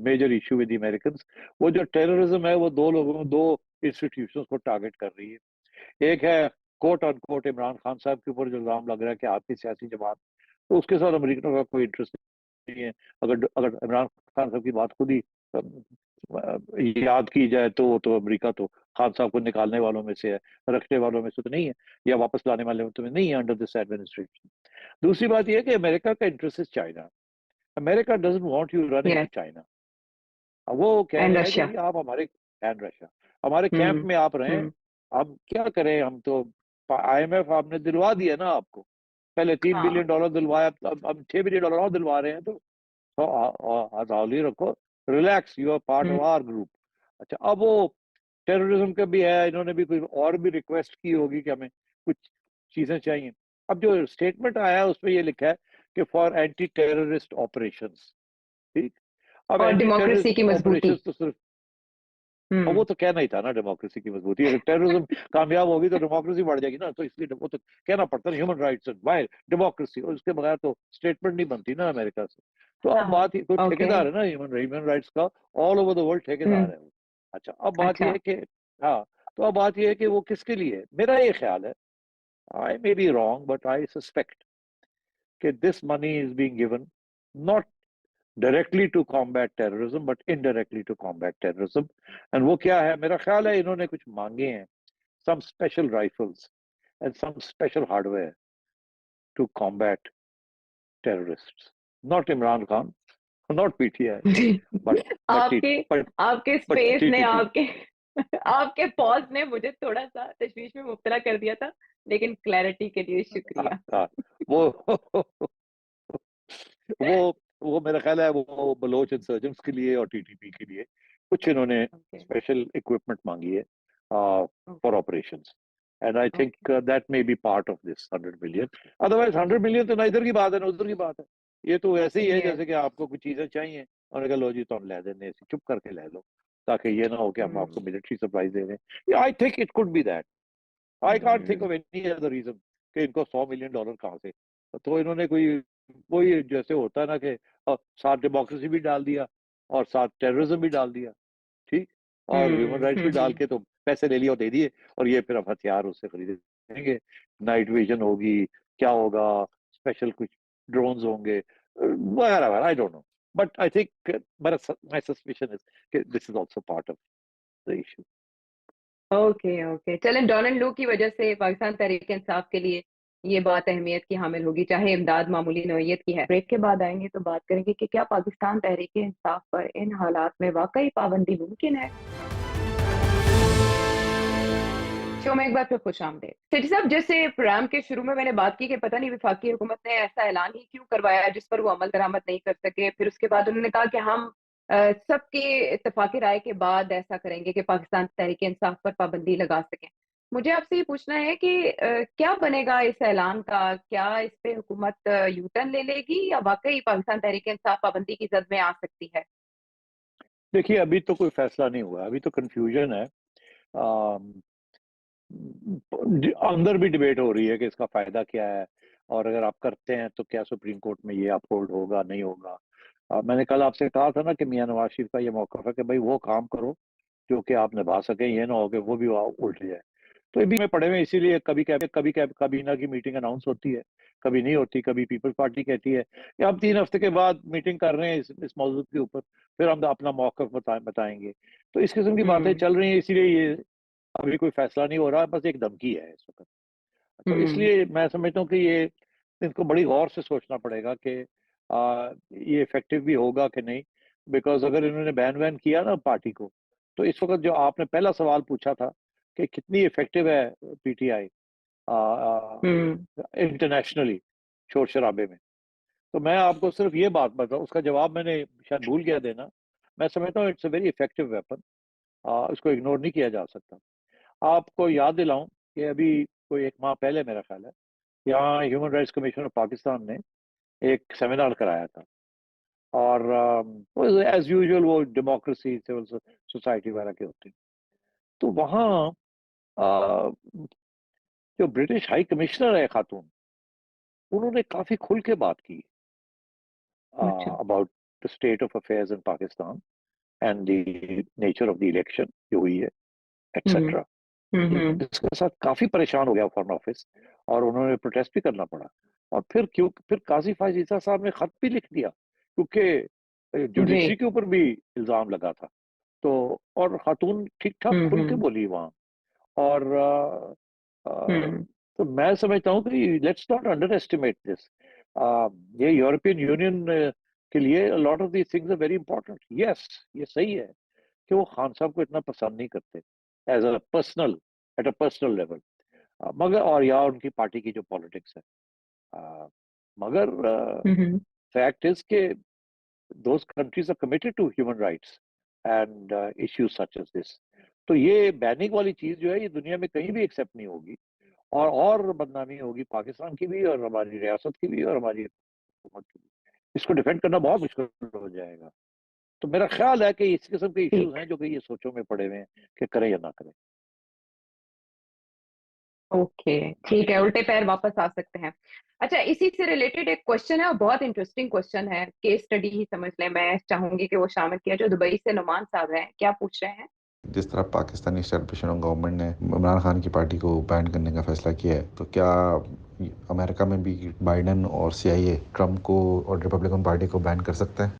major issue with the Americans. वो जो टेररिज्म है वो दो इंस्टीट्यूशंस को टारगेट कर रही है। एक है quote on quote Imran Khan साहब के ऊपर जो इल्जाम लग रहा है कि आपकी सियासी जमात, तो उसके साथ अमेरिकनों का कोई इंटरेस्ट नहीं है। अगर अगर इमरान खान साहब की बात खुद ही याद की जाए तो अमेरिका तो खान साहब को निकालने वालों में से है, रखने वालों में से तो नहीं है, या वापस लाने वाले में नहीं है अंडर दिस एडमिनिस्ट्रेशन। दूसरी बात यह है कि अमेरिका का interest is China. America doesn't want you running to yes. China. वो कह एंड रहे हैं कि रशिया। जी आप हमारे एंड रशिया हमारे कैंप हम्म में आप रहें। हम्म हम क्या करें, हम तो IMF आपने दिलवा दिया ना आपको, पहले हाँ। $3 बिलियन दिलवाया, अब $6 बिलियन और दिलवा रहे हैं। तो हौली रखो, relax, you are part hmm of our group. अच्छा, अब वो टेररिज्म का भी है, इन्होंने भी कोई और भी रिक्वेस्ट की होगी कि हमें कुछ चीजें चाहिए। अब जो स्टेटमेंट आया है उसमें ये लिखा है कि फॉर एंटी टेररिस्ट ऑपरेशंस। ठीक। अब और एंटी डेमोक्रेसी टेररिस्ट की मजबूती। ऑपरेशंस तो सिर्फ, और वो हम्म तो कहना ही था ना डेमोक्रेसी की मजबूती। अगर टेररिज्म कामयाब होगी तो डेमोक्रेसी बढ़ जाएगी ना, तो इसलिए वो तो कहना पड़ता है human rights and Y democracy, और उसके बगैर तो स्टेटमेंट नहीं बनती ना अमेरिका से। तो अब हाँ। बात, कोई ओके। ठेकेदार है ना ह्यूमन ह्यूमन राइट्स का, ऑल ओवर द वर्ल्ड ठेकेदार हम्म है वो। अच्छा, अब बात यह अच्छा। है कि, हाँ, तो अब बात यह है कि वो किसके लिए है। मेरा ये ख्याल है, I may be wrong but I suspect कि this money is being given not directly to combat terrorism but indirectly to combat terrorism. And वो क्या है, मेरा ख्याल है इन्होंने कुछ मांगे हैं, some special rifles and some special hardware to combat terrorists. Not Imran Khan, not PTI, but T, आपके आपके but स्पेस ने TTP. आपके आपके पॉज ने मुझे थोड़ा सा तशवीश में मुब्तला कर दिया था, लेकिन क्लैरिटी के लिए शुक्रिया। हाँ, वो वो मेरा ख्याल है वो बलोच इंसर्जेंट्स के लिए और TTP के लिए कुछ इन्होंने ओके स्पेशल इक्विपमेंट मांगी है for okay operations. And I think okay. That may be part of this 100 million. Otherwise 100 million तो ना इधर की बात है ना उधर की बात है। ये तो ऐसे ही है यस। जैसे कि आपको कुछ चीजें चाहिए और कहा लो जी तो हम ले देने, चुप करके ले लो, ताकि ये ना हो कि हम आपको हम्म मिलिट्री सप्लाई दे रहे हैं। I think it could be that. I can't think hmm of any other reason कि इनको $100 मिलियन कहाँ से। तो इन्होंने कोई वही जैसे होता है ना कि साथ डेमोक्रेसी भी डाल दिया और साथ टेररिज्म भी डाल दिया। ठीक। और ह्यूमन राइट्स भी डाल हम्म। के तो पैसे ले लिए और दे दिए, और ये फिर अब हथियार उससे खरीदेंगे, नाइट विजन होगी, क्या होगा, स्पेशल कुछ ड्रोन्स होंगे वगैरह वगैरह, I don't know. But I think my suspicion is कि this is also part of the issue. Okay okay चलें, डोनाल्ड लू की वजह से पाकिस्तान तहरीक इंसाफ के लिए ये बात अहमियत की हामिल होगी, चाहे इमदाद मामूली नौयत की है। ब्रेक के बाद आएंगे तो बात करेंगे कि क्या पाकिस्तान तहरीक इंसाफ पर इन हालात में वाकई पाबंदी मुमकिन है। शो में एक बार फिर खुश आमदेद। सेठी साहब, जैसे प्रोग्राम के शुरू में मैंने बात की कि पता नहीं वफाकी हुकूमत ने ऐसा ऐलान ही क्यों करवाया जिस पर वो अमल दरामद नहीं कर सके। फिर उसके बाद उन्होंने कहा कि हम सबके इत्तेफाकी राय के बाद ऐसा करेंगे कि पाकिस्तान तहरीक इंसाफ पर पाबंदी लगा सकें। मुझे आपसे ये पूछना है कि क्या बनेगा इस ऐलान का? क्या इस पे हुकूमत यू टर्न ले लेगी या वाकई पाकिस्तान तहरीक इंसाफ पाबंदी की जद में आ सकती है? देखिए, अभी तो कोई फैसला नहीं हुआ, अभी तो कंफ्यूजन है। अंदर भी डिबेट हो रही है कि इसका फायदा क्या है, और अगर आप करते हैं तो क्या सुप्रीम कोर्ट में ये अपहोल्ड होगा नहीं होगा। मैंने कल आपसे कहा था ना कि मियां नवाज शरीफ का ये मौका है कि भाई वो काम करो जो कि आप निभा सकें, ये ना हो कि वो भी उल्ट जाए। तो ये भी में पड़े हुए, इसीलिए कभी ना की मीटिंग अनाउंस होती है, कभी नहीं होती, कभी पीपल्स पार्टी कहती है कि हम 3 हफ्ते के बाद मीटिंग कर रहे हैं इस मौजूद के ऊपर, फिर हम अपना मौका बताएंगे। तो इस किस्म की बातें हम्म चल रही हैं, इसीलिए ये अभी कोई फैसला नहीं हो रहा, बस एक धमकी है इस वक्त। तो हम्म इसलिए मैं समझता हूँ कि ये इनको बड़ी गौर से सोचना पड़ेगा कि ये इफेक्टिव भी होगा कि नहीं। बिकॉज अगर इन्होंने बैन वैन किया ना पार्टी को, तो इस वक्त जो आपने पहला सवाल पूछा था कि कितनी इफेक्टिव है पीटीआई हम्म। इंटरनेशनली शोर शराबे में, तो मैं आपको सिर्फ ये बात बताऊं, उसका जवाब मैंने शायद भूल गया देना। मैं समझता हूँ it's a very effective weapon, इसको इग्नोर नहीं किया जा सकता। आपको याद दिलाऊं कि अभी कोई 1 माह पहले मेरा ख्याल है, यहाँ human rights commission of Pakistan ने एक सेमिनार कराया था। और एज यूजुअल वो डेमोक्रेसी सिविल सोसाइटी वगैरह के होते हैं। तो वहाँ अ, जो ब्रिटिश हाई कमिश्नर है खातून, उन्होंने काफी खुल के बात की अच्छा। About the state of affairs in Pakistan and the nature of the election जो हुई है, हम्म। एक्सेट्रा। हम्म। इसके साथ काफी परेशान हो गया फॉरेन ऑफिस, और उन्होंने प्रोटेस्ट भी करना पड़ा। और फिर काजी फायज ईसा साहब ने खत भी लिख दिया, क्योंकि जी। जुडिशरी के ऊपर भी इल्जाम लगा था। तो और खातून ठीक ठाक खुल के हम्म। बोली वहां। और हम्म। तो मैं समझता हूँ कि let's not underestimate this. ये यूरोपियन यूनियन के लिए lot of these things are very important. Yes, ये सही है कि वो खान साहब को इतना पसंद नहीं करते as a personal, at a personal level, मगर और या उनकी पार्टी की जो पॉलिटिक्स है, अ, मगर हम्म। फैक्ट इज के those countries are committed to human rights and issues such as this. तो ये बैनिंग वाली चीज जो है, ये दुनिया में कहीं भी एक्सेप्ट नहीं होगी। और बदनामी होगी पाकिस्तान की भी, और हमारी रियासत की भी, और हमारी हुकूमत की भी। इसको डिफेंड करना बहुत मुश्किल हो जाएगा। तो मेरा ख्याल है कि इस किस्म के इश्यूज ठीक। हैं जो कि ये सोचों में पड़े हुए हैं कि करें या ना करें। ओके, ठीक है, उल्टे पैर वापस आ सकते हैं। अच्छा, इसी से रिलेटेड एक क्वेश्चन है और बहुत इंटरेस्टिंग क्वेश्चन है, केस स्टडी ही समझ लें। मैं चाहूंगी कि वो शामिल किया, जो दुबई से नुमान साहब हैं, क्या पूछ रहे हैं। जिस तरह पाकिस्तानी एस्टेब्लिशमेंट गवर्नमेंट ने इमरान खान की पार्टी को बैन करने का फैसला किया है, तो क्या अमेरिका में भी बाइडेन और सीआईए ट्रम्प को और रिपब्लिकन पार्टी को बैन कर सकते हैं?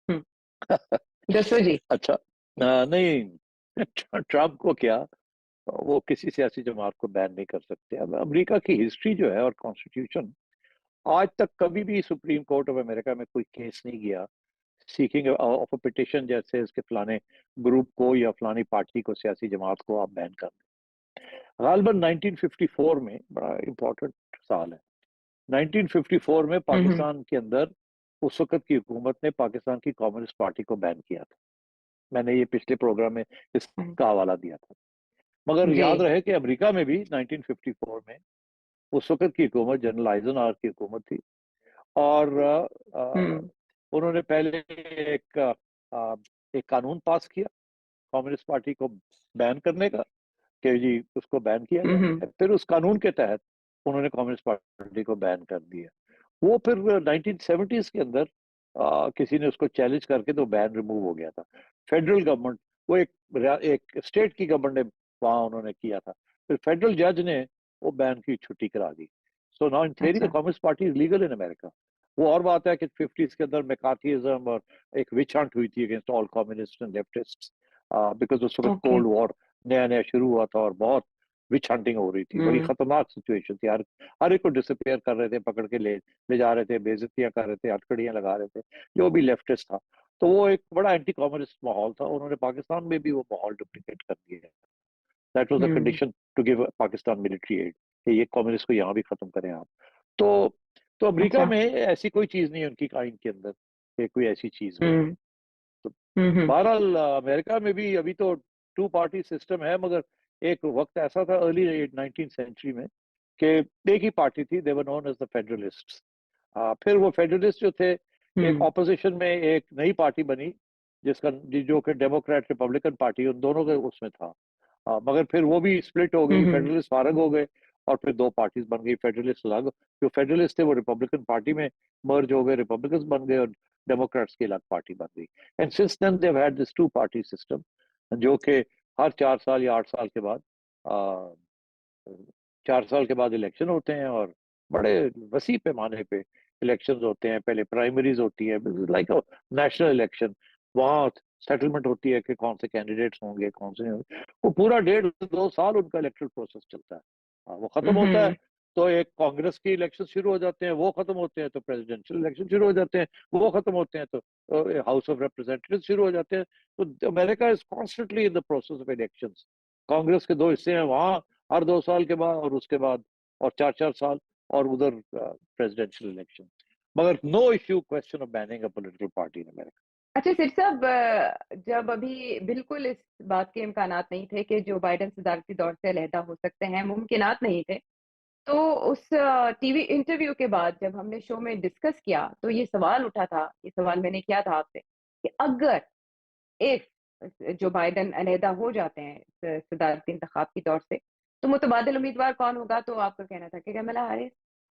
हम्म, दसो जी। अच्छा, नहीं, ट्रम्प को क्या, वो किसी सियासी जमात को बैन नहीं कर सकते। अब अमेरिका की हिस्ट्री जो है और कॉन्स्टिट्यूशन, आज तक कभी भी सुप्रीम कोर्ट ऑफ अमेरिका में कोई केस नहीं गया सीकिंग ऑफ अ पिटिशन, जैसे इसके फलाने ग्रुप को या फलानी पार्टी को, सियासी जमात को आप बैन कर दें। गालबन 1954 में, बड़ा इंपॉर्टेंट साल है, 1954 में हम्म। पाकिस्तान के अंदर उस वक्त की हुकूमत ने पाकिस्तान की कम्युनिस्ट पार्टी को बैन किया था। मैंने ये पिछले प्रोग्राम में हम्म। इसका हवाला दिया था। मगर जी। याद रहे कि अमेरिका में भी 1954 में उस वक्त की हुकूमत जनरल आइजनहॉवर की हुकूमत थी। और हम्म। उन्होंने पहले एक कानून पास किया कम्युनिस्ट पार्टी को बैन करने का, कि जी उसको बैन किया हम्म। जाए। फिर उस कानून के तहत उन्होंने कम्युनिस्ट पार्टी को बैन कर दिया। वो फिर 1970s के अंदर किसी ने उसको चैलेंज करके तो बैन रिमूव हो गया था। फेडरल गवर्नमेंट, वो एक स्टेट की गवर्नमेंट ने वहां उन्होंने किया था, फिर फेडरल जज ने वो बैन की छुट्टी करा दी। So now in theory the अच्छा। Communist Party is legal in America. वो और बात है कि 50s के अंदर मैकार्थीइज्म और एक विच हंट हुई थी against all communist and leftist, because उस वक्त ओके। कोल्ड वॉर नया नया शुरू हुआ था, और बहुत विच हंटिंग हो रही थी, बड़ी हम्म। खतरनाक सिचुएशन थी। हर एक को डिसअपियर कर रहे थे, पकड़ के ले जा रहे थे, बेइज्जतियां कर रहे थे, हथकड़ियां लगा रहे थे, जो भी लेफ्टिस्ट था। तो वो एक बड़ा एंटी कम्युनिस्ट माहौल था। उन्होंने पाकिस्तान में भी वो माहौल डुप्लीकेट कर दिया। That was the hmm. Condition to give Pakistan military aid, कि ये कम्युनिस्ट को यहाँ भी खत्म करें आप। तो तो अमेरिका अच्छा। में ऐसी कोई चीज नहीं है उनकी आइन के अंदर कि कोई ऐसी चीज हो। हम्म। तो हम्म। बहरहाल अमेरिका में भी अभी तो 2 पार्टी सिस्टम है, मगर एक वक्त ऐसा था अर्ली 19th सेंचुरी में कि एक ही पार्टी थी, दे वर नोन एज द फेडरलिस्ट्स। फिर वो फेडरलिस्ट जो थे, एक हम्म। ऑपोजिशन में एक नई पार्टी बनी, जो कि डेमोक्रेट रिपब्लिकन पार्टी, उन दोनों के उसमें था। मगर फिर वो भी स्प्लिट हो गई, हम्म। फेडरलिस्ट फारग हो गए, और फिर 2 पार्टीज बन गई। फेडरलिस्ट अलग, जो फेडरलिस्ट थे वो रिपब्लिकन पार्टी में मर्ज हो गए, रिपब्लिकन बन गए, और डेमोक्रेट्स की अलग पार्टी बन गई। And since then they've had this 2 party system, जो कि हर 4 साल या 8 साल के बाद, आ, 4 साल के बाद इलेक्शन होते हैं, और बड़े वसी पैमाने पे इलेक्शन होते हैं। पहले प्राइमरीज होती है, लाइक नेशनल इलेक्शन। वहाँ सेटलमेंट होती है कि कौन से कैंडिडेट्स होंगे, कौन से नहीं होंगे। वो पूरा 1.5 2 साल उनका इलेक्टोरल प्रोसेस चलता है। वो खत्म होता है, हम्म। तो एक कांग्रेस की इलेक्शन शुरू हो जाते हैं, वो खत्म होते हैं तो प्रेसिडेंशियल इलेक्शन शुरू हो जाते हैं, वो खत्म होते हैं तो हाउस ऑफ रिप्रेजेंटेटिव शुरू हो जाते हैं। तो America is constantly in the process of elections. Congress के दो हिस्से हैं वहाँ, हर 2 साल के बाद और उसके बाद, और 4-4 साल, और उधर प्रेसिडेंशियल इलेक्शन। मगर no issue question of banning a political party in America. अच्छा सिर साहब, जब अभी बिल्कुल इस बात के इम्कानात नहीं थे कि जो बाइडेन सदारती दौर से अलहदा हो सकते हैं, मुमकिनात नहीं थे, तो उस टीवी इंटरव्यू के बाद जब हमने शो में डिस्कस किया तो ये सवाल उठा था, ये सवाल मैंने किया था आपसे कि अगर इफ जो बाइडेन अलहदा हो जाते हैं सदारती इंतखाब की दौर से, तो मुतबादिल उम्मीदवार कौन होगा, तो आपका कहना था कि कमला हैरिस।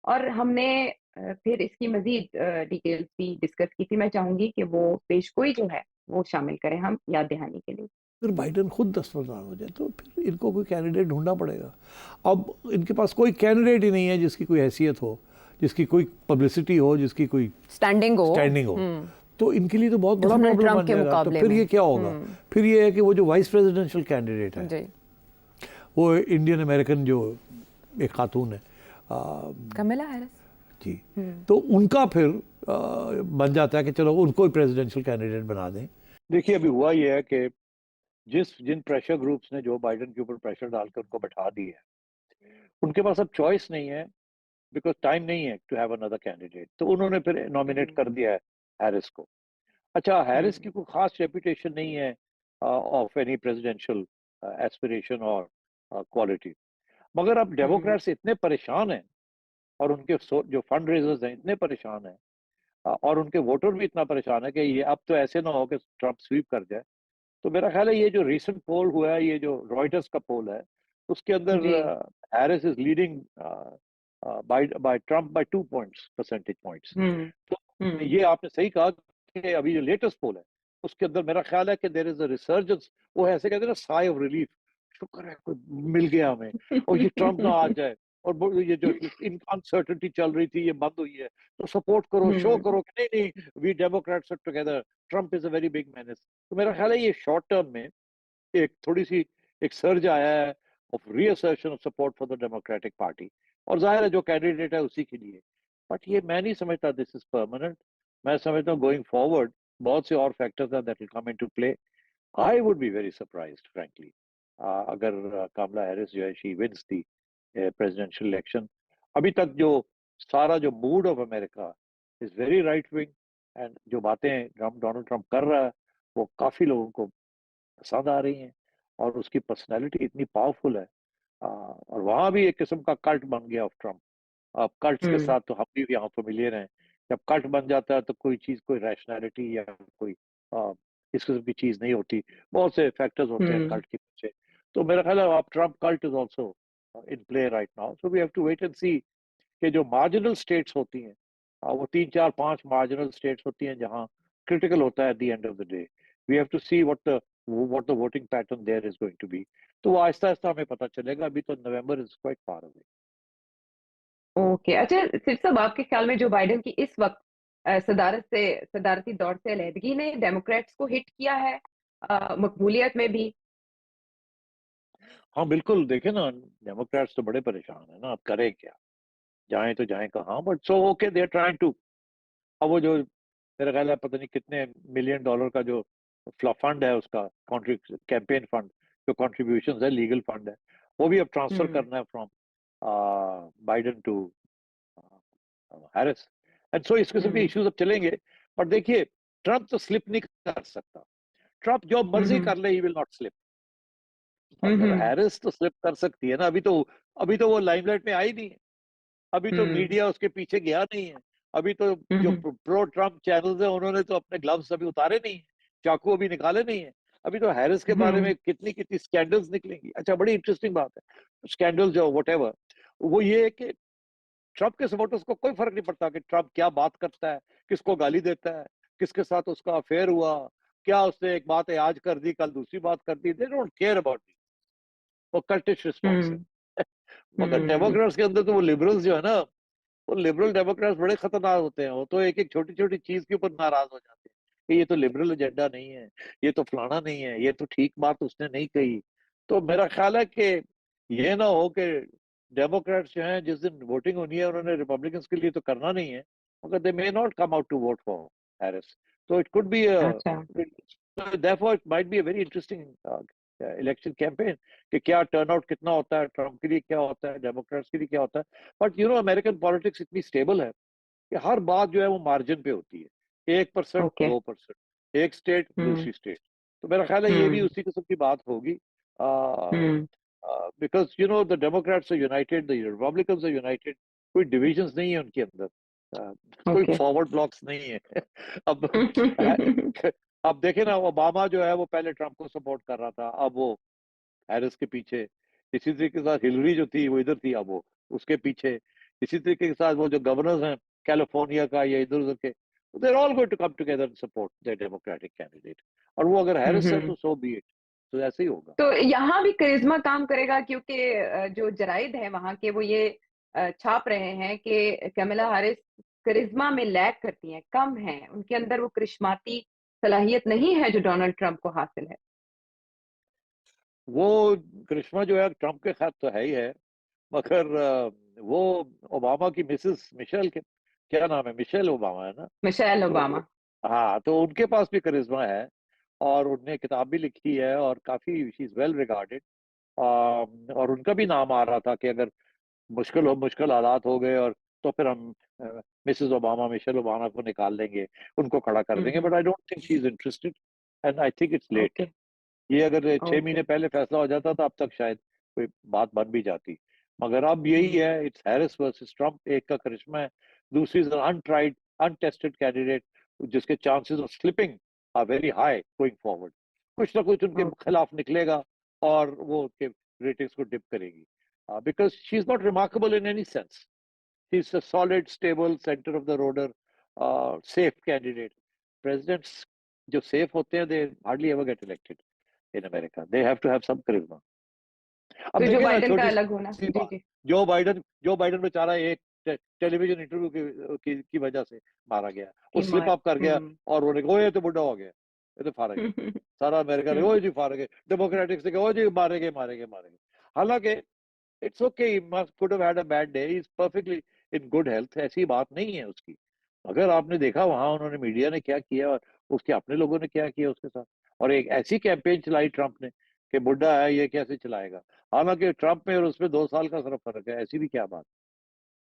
और हमने फिर इसकी मजीद डिटेल्स भी डिस्कस की थी। मैं चाहूंगी कि वो पेशगोई जो है वो शामिल करें हम याद दहानी के लिए। फिर बाइडन खुद दस्तबरदार हो जाए तो फिर इनको कोई कैंडिडेट ढूंढना पड़ेगा। अब इनके पास कोई कैंडिडेट ही नहीं है जिसकी कोई हैसियत हो, जिसकी कोई पब्लिसिटी हो, जिसकी कोई स्टैंडिंग हो। तो इनके लिए तो बहुत बड़ा डोनाल्ड प्रॉब्लम ट्रंप बन के जाएगा। तो मुकाबले फिर में। ये क्या होगा? फिर ये है कि वो जो वाइस प्रेसिडेंशियल कैंडिडेट है, जी, वो इंडियन अमेरिकन जो एक खातून है, कमला हैरिस जी, तो उनका फिर बन जाता है कि चलो उनको ही प्रेसिडेंशियल कैंडिडेट बना दें। देखिए अभी हुआ ये है कि जिन प्रेशर ग्रुप्स ने जो बाइडेन के ऊपर प्रेशर डालकर उनको बैठा दिया है, उनके पास अब चॉइस नहीं है, बिकॉज टाइम नहीं है टू हैव अनदर कैंडिडेट। तो उन्होंने फिर नॉमिनेट कर दिया है हैरिस को। अच्छा, हैरिस की कोई खास रेपुटेशन नहीं है ऑफ एनी प्रेसिडेंशियल एस्पिरेशन और क्वालिटी। मगर अब डेमोक्रेट्स इतने परेशान हैं और उनके जो फंड रेजर्स हैं इतने परेशान हैं, और उनके वोटर भी इतना परेशान है कि ये अब तो ऐसे ना हो कि ट्रंप स्वीप कर जाए। तो मेरा ख्याल है ये जो रिसेंट पोल हुआ है, ये जो रॉयटर्स का पोल है, उसके अंदर जी। Harris is leading by Trump by 2 percentage points. तो ये आपने सही कहा कि अभी जो लेटेस्ट पोल है उसके अंदर मेरा ख्याल है कि देयर इज अ रिसर्जेंस। वो ऐसे कहते हैं ना, साई ऑफ रिलीफ, शुक्र है कोई मिल गया हमें और ये ट्रंप ना आ जाए, और ये जो अनसर्टेनिटी चल रही थी ये बंद हुई है, तो सपोर्ट करो, शो करो कि नहीं नहीं we democrats are together, Trump is a very big menace. तो मेरा ख्याल है ये शॉर्ट टर्म में एक थोड़ी सी एक सर्ज आया है of reassertion of support for the Democratic Party, और जाहिर है जो कैंडिडेट है उसी के लिए। बट ये मैं नहीं समझता दिस इज परमानेंट। मैं समझता हूँ गोइंग फॉरवर्ड बहुत से और फैक्टर्स हैं that will come into play. I would be very surprised frankly अगर कमला हैरिस जो है she wins the presidential election. अभी तक जो सारा जो mood of America is very right wing, and जो बातें डोनाल्ड ट्रंप कर रहा है वो काफी लोगों को पसंद आ रही हैं, और उसकी पर्सनैलिटी इतनी पावरफुल है। और वहां भी एक किस्म का कल्ट बन गया ऑफ ट्रंप। अब कल्ट्स के साथ तो हम भी यहाँ फेमिलियर हैं। जब कल्ट बन जाता है तो कोई चीज, कोई रैशनैलिटी या कोई इस किस्म की चीज नहीं होती, बहुत से फैक्टर्स होते हैं कल्ट के पीछे। तो मेरा ख्याल है अब Trump cult is also in play right now, so we have to wait and see कि जो मार्जिनल स्टेट्स होती हैं, वो 3-4-5 मार्जिनल स्टेट्स होती हैं जहाँ क्रिटिकल होता है at the end of the day. We have to see what the voting pattern there is going to be. तो वो आहिस्ता आहिस्ता हमें पता चलेगा, अभी तो November is quite far away. Okay, अच्छा सिर्फ साहब, आपके ख्याल में जो बाइडेन की इस वक्त सदारती दौर से अलहदगी ने डेमोक्रेट्स को हिट किया है मकबूलियत में भी? हाँ बिल्कुल, देखे ना, डेमोक्रेट्स तो बड़े परेशान है ना, अब करें क्या, जाएं तो जाएं कहाँ, but so okay they are trying to. अब वो जो मेरा ख्याल है पता नहीं कितने $1 मिलियन का जो फंड है उसका कैंपेन फंड, जो कॉन्ट्रीब्यूशन है, लीगल फंड है, वो भी अब ट्रांसफर करना है from Biden to Harris. And so इस किस्म के इश्यूज अब चलेंगे। पर देखिए, ट्रंप तो स्लिप नहीं कर सकता। ट्रंप जो मर्जी कर ले, ही विल नॉट स्लिप। मगर हैरिस तो स्लिप कर सकती है ना। अभी तो वो लाइमलाइट में आई नहीं है, अभी तो मीडिया उसके पीछे गया नहीं है, अभी तो जो प्रो ट्रंप चैनल्स हैं उन्होंने तो अपने ग्लव्स अभी उतारे नहीं है, चाकू अभी निकाले नहीं है। अभी तो हैरिस के बारे में कितनी कितनी स्कैंडल्स निकलेंगी। अच्छा, बड़ी इंटरेस्टिंग बात है, स्कैंडल जो व्हाटएवर, वो ये है कि ट्रंप के सपोर्टर्स को कोई फर्क नहीं पड़ता कि ट्रंप क्या बात करता है, किसको गाली देता है, किसके साथ उसका अफेयर हुआ, क्या उसने एक बात आज कर दी कल दूसरी बात कर दी, they don't care about this. वो कल्टिश रिस्पॉन्स है। मगर डेमोक्रेट्स के अंदर तो वो लिबरल्स जो है ना, वो लिबरल डेमोक्रेट्स बड़े खतरनाक होते हैं। वो तो एक एक छोटी छोटी चीज के ऊपर नाराज हो जाते हैं कि ये तो लिबरल एजेंडा नहीं है, ये तो फलाना नहीं है, ये तो ठीक बात उसने नहीं कही। तो मेरा ख्याल है कि ये ना हो कि डेमोक्रेट्स जो हैं जिस दिन वोटिंग होनी है उन्होंने रिपब्लिकन्स के लिए तो करना नहीं है, मगर they may not come out to vote for Harris, तो इट कुड बी अच्छा therefore it might be a very interesting election campaign कि क्या टर्नआउट कितना होता है, ट्रम्प के लिए क्या होता है, डेमोक्रेट्स के लिए क्या होता है। But you know American politics इतनी स्टेबल है कि हर बात जो है वो मार्जिन पे होती है, 1% ओके 2%, एक स्टेट हम्म दूसरी स्टेट। तो मेरा ख्याल है ये भी हम्म उसी किस्म की बात होगी, hmm because you know the Democrats are united, the Republicans are united, कोई डिविजन्स नहीं है उनके अंदर, कोई ओके फॉरवर्ड ब्लॉक्स नहीं है। अब अब देखे ना, ओबामा जो है वो पहले ट्रम्प को सपोर्ट कर रहा था, अब वो हैरिस के पीछे। इसी तरीके के साथ हिलरी जो थी वो इधर थी, अब वो उसके पीछे। इसी तरीके के साथ वो जो गवर्नर्स हैं कैलिफोर्निया का या इधर उधर के, they're all going to come together and support the Democratic candidate. और वो अगर हैरिस है हम्म तो सो बी इट, तो ऐसे ही होगा। तो यहाँ भी करिश्मा काम करेगा क्योंकि जो जराइद है वहां के वो ये छाप रहे हैं कि कमला हैरिस करिश्मा में लैग करती हैं, कम है उनके अंदर वो करिश्माती सलाहियत नहीं है जो डोनाल्ड ट्रंप को हासिल है। वो करिश्मा जो है ट्रम्प के साथ तो है ही है, मगर वो ओबामा की मिसेस मिशेल के, क्या नाम है, मिशेल ओबामा है ना, मिशेल तो ओबामा। हाँ, तो उनके पास भी करिश्मा है और उनने किताब भी लिखी है और काफी शी इज वेल रिगार्डेड। और उनका भी नाम आ रहा था कि अगर मुश्किल हालात हो गए और तो फिर हम मिसेस ओबामा मिशेल ओबामा को निकाल लेंगे, उनको खड़ा कर देंगे। But I don't think she is interested and I think it's late. Okay ये अगर 6 महीने ओके पहले फैसला हो जाता तो अब तक शायद कोई बात बन भी जाती, मगर अब यही है, इट्स हैरिस वर्सेस ट्रम्प। एक का करिश्मा है, दूसरी इज अनट्राइड अनटेस्टेड कैंडिडेट जिसके chances of slipping are very high going forward. कुछ ना कुछ उनके ओके खिलाफ निकलेगा और वो उनके रेटिंग्स को डिप करेगी, because she is not remarkable in any sense. She is a solid stable centre of the roader safe candidate. Presidents जो सेफ होते हैं they hardly ever get elected in America. They have to have some charisma. अब तो जो देखिए ना, Biden का छोटी अलग होना सी जी बात, जी जो बाइडन बेचारा एक टेलीविजन इंटरव्यू की वजह से मारा गया, वो की स्लिप मार अप कर गया और वो निकला, ये तो बुढ़ा हो गया, ये तो फारा गया। सारा अमेरिका ने ओ जी फारा गए, डेमोक्रेटिक से ओ जी मारेंगे मारेंगे मारेंगे। हालांकि it's okay, he must could have had a bad day, he is perfectly in good health, ऐसी बात नहीं है उसकी। अगर आपने देखा वहां उन्होंने, मीडिया ने क्या किया और उसके अपने लोगों ने क्या किया उसके साथ, और एक ऐसी कैंपेन चलाई ट्रंप ने कि बुढ़ा है ये कैसे चलाएगा। हालांकि ट्रंप में और उसमें 2 साल का सिर्फ फर्क है, ऐसी भी क्या बात।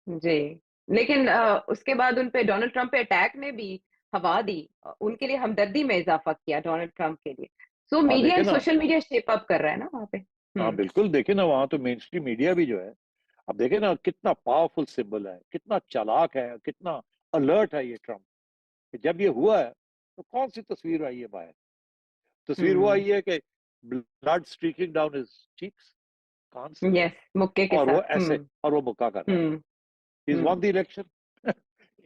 जी लेकिन उसके बाद उन पे डोनाल्ड ट्रंप पे अटैक ने भी हवा दी, उनके लिए हमदर्दी में इजाफा किया डोनाल्ड ट्रंप के लिए। सो हाँ मीडिया देखे ना, सोशल मीडिया शेप अप कर रहा है ना वहाँ पे। हाँ बिल्कुल देखे ना, वहां तो मेन स्ट्रीम मीडिया भी जो है, अब देखे ना कितना पावरफुल सिंबल है, कितना चालाक है, कितना अलर्ट है ये ट्रंप। कि जब ये हुआ है तो कौन सी तस्वीर आई है बाहर, तस्वीर वो हम्म आई है कि blood streaking down his cheeks, कान से, यस मुक्के के और वो साथ ऐसे, और वो मुक्का कर रहा है। Hmm He's won hmm the election.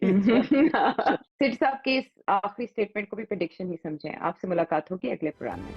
He's won the election. सिट साहब के इस आखिरी स्टेटमेंट को भी प्रेडिक्शन ही समझें। आपसे मुलाकात होगी अगले प्रोग्राम में।